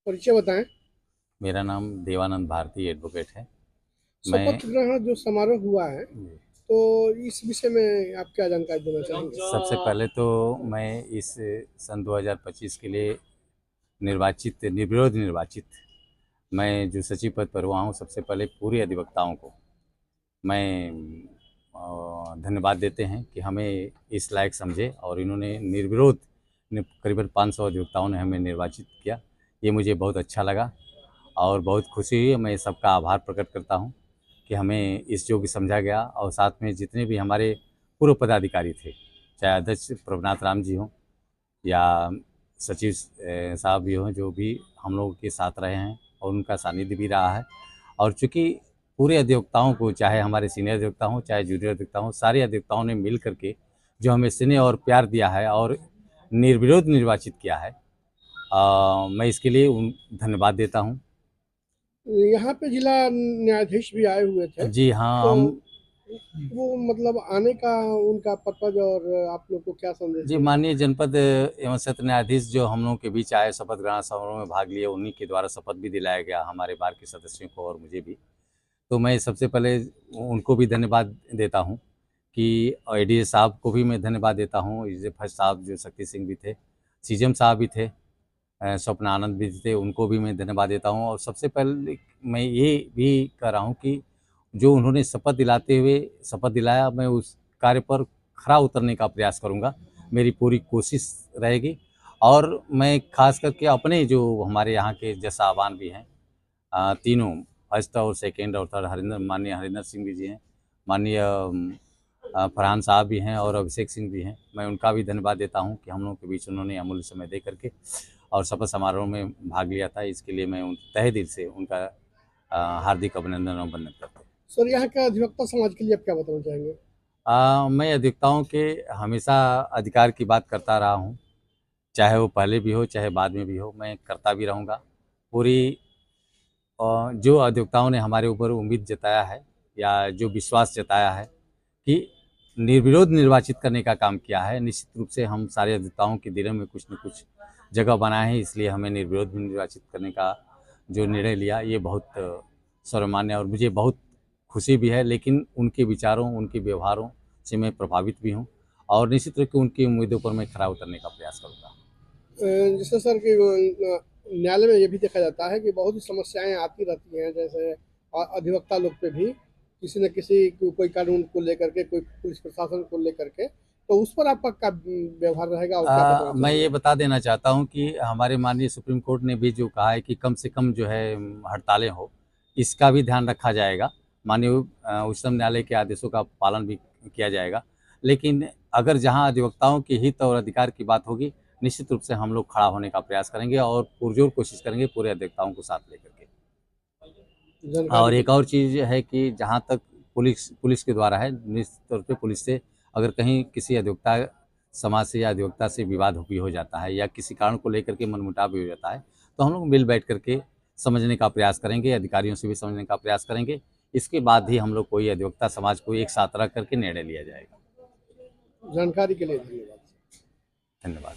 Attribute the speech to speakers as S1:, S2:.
S1: परिचय बताएं।
S2: मेरा नाम देवानंद भारती एडवोकेट है। मैं
S1: शपथ ग्रहण जो समारोह हुआ है, तो इस विषय में आप क्या जानकारी देना चाहेंगे?
S2: सबसे पहले तो मैं इस सन 2025 के लिए निर्विरोध निर्वाचित मैं जो सचिव पद पर हुआ हूँ, सबसे पहले पूरे अधिवक्ताओं को मैं धन्यवाद देते हैं कि हमें इस लायक समझे और इन्होंने निर्विरोध करीबन 500 अधिवक्ताओं ने हमें निर्वाचित किया। ये मुझे बहुत अच्छा लगा और बहुत खुशी हुई। मैं सबका आभार प्रकट करता हूँ कि हमें इस योग्य समझा गया और साथ में जितने भी हमारे पूर्व पदाधिकारी थे, चाहे अध्यक्ष प्रभुनाथ राम जी हों या सचिव साहब भी हों, जो भी हम लोगों के साथ रहे हैं और उनका सानिध्य भी रहा है। और चूँकि पूरे अधिवक्ताओं को, चाहे हमारे सीनियर अधिवक्ता हों चाहे जूनियर अधिवक्ता हों, सारे अधिवक्ताओं ने मिल करके जो हमें स्नेह और प्यार दिया है और निर्विरोध निर्वाचित किया है, मैं इसके लिए धन्यवाद देता हूँ।
S1: यहाँ पे जिला न्यायाधीश भी आए हुए थे,
S2: जी हाँ,
S1: तो
S2: हम
S1: वो मतलब आने का उनका पर्पज और आप लोग को क्या संदेश
S2: जी
S1: देना
S2: माननीय
S1: चाहते
S2: जनपद एवं सत्र न्यायाधीश जो हम लोगों के बीच आए, शपथ ग्रहण समारोह में भाग लिए, उन्हीं के द्वारा शपथ भी दिलाया गया हमारे बार के सदस्यों को और मुझे भी। तो मैं सबसे पहले उनको भी धन्यवाद देता हूँ कि एडीए साहब को भी मैं धन्यवाद देता हूँ, एडीजे फर्स्ट साहब जो शक्ति सिंह भी थे, सीजेम साहब भी थे, स्वप्न आनंद भी थे, उनको भी मैं धन्यवाद देता हूँ। और सबसे पहले मैं ये भी कह रहा हूँ कि जो उन्होंने शपथ दिलाया, मैं उस कार्य पर खरा उतरने का प्रयास करूँगा, मेरी पूरी कोशिश रहेगी। और मैं खास करके अपने जो हमारे यहाँ के जज साहबान भी हैं, तीनों फर्स्ट और सेकंड और थर्ड, माननीय हरिंदर सिंह भी जी हैं, माननीय फरहान साहब भी हैं और अभिषेक सिंह भी हैं, मैं उनका भी धन्यवाद देता हूं कि हम लोगों के बीच उन्होंने अमूल्य समय दे करके और शपथ समारोह में भाग लिया था। इसके लिए मैं तहे दिल से उनका हार्दिक अभिनंदन और वंदन करता हूँ।
S1: सर, यहाँ के अधिवक्ता समाज के लिए आप क्या बताना चाहेंगे?
S2: मैं अधिवक्ताओं के हमेशा अधिकार की बात करता रहा हूँ, चाहे वो पहले भी हो चाहे बाद में भी हो, मैं करता भी रहूँगा। पूरी जो अधिवक्ताओं ने हमारे ऊपर उम्मीद जताया है या जो विश्वास जताया है कि निर्विरोध निर्वाचित करने का काम किया है, निश्चित रूप से हम सारे अधिवक्ताओं के दिलों में कुछ न कुछ जगह बनाए हैं। इसलिए हमें निर्विरोध निर्वाचित करने का जो निर्णय लिया, ये बहुत सर्वमान्य और मुझे बहुत खुशी भी है। लेकिन उनके विचारों, उनके व्यवहारों से मैं प्रभावित भी हूँ और निश्चित रूप से उनकी उम्मीदों पर मैं खरा उतरने का प्रयास करूँगा।
S1: जैसे सर कि न्यायालय में ये भी देखा जाता है कि बहुत सी समस्याएं आती रहती हैं, जैसे अधिवक्ता लोग पे भी किसी न किसी कोई कानून को लेकर के, कोई पुलिस प्रशासन को लेकर के, तो उस पर आपका क्या व्यवहार रहेगा और क्या बताना
S2: मैं ये
S1: चाहेंगे?
S2: बता देना चाहता हूँ कि हमारे माननीय सुप्रीम कोर्ट ने भी जो कहा है कि कम से कम जो है हड़तालें हो, इसका भी ध्यान रखा जाएगा। माननीय उच्चतम न्यायालय के आदेशों का पालन भी किया जाएगा। लेकिन अगर जहाँ अधिवक्ताओं के हित और अधिकार की बात होगी, निश्चित रूप से हम लोग खड़ा होने का प्रयास करेंगे और पुरजोर कोशिश करेंगे पूरे अधिवक्ताओं को साथ लेकर के।
S1: जानकारी
S2: और
S1: के
S2: एक
S1: लिए।
S2: और चीज़ है कि जहाँ तक पुलिस के द्वारा है, निश्चित तौर पे पुलिस से अगर कहीं किसी अधिवक्ता समाज से या अधिवक्ता से विवाद भी हो जाता है या किसी कारण को लेकर के मनमुटाव भी हो जाता है, तो हम लोग मिल बैठ करके समझने का प्रयास करेंगे, अधिकारियों से भी समझने का प्रयास करेंगे। इसके बाद ही हम लोग कोई अधिवक्ता समाज को एक साथ रख करके निर्णय लिया जाएगा।
S1: जानकारी के लिए धन्यवाद।
S2: धन्यवाद।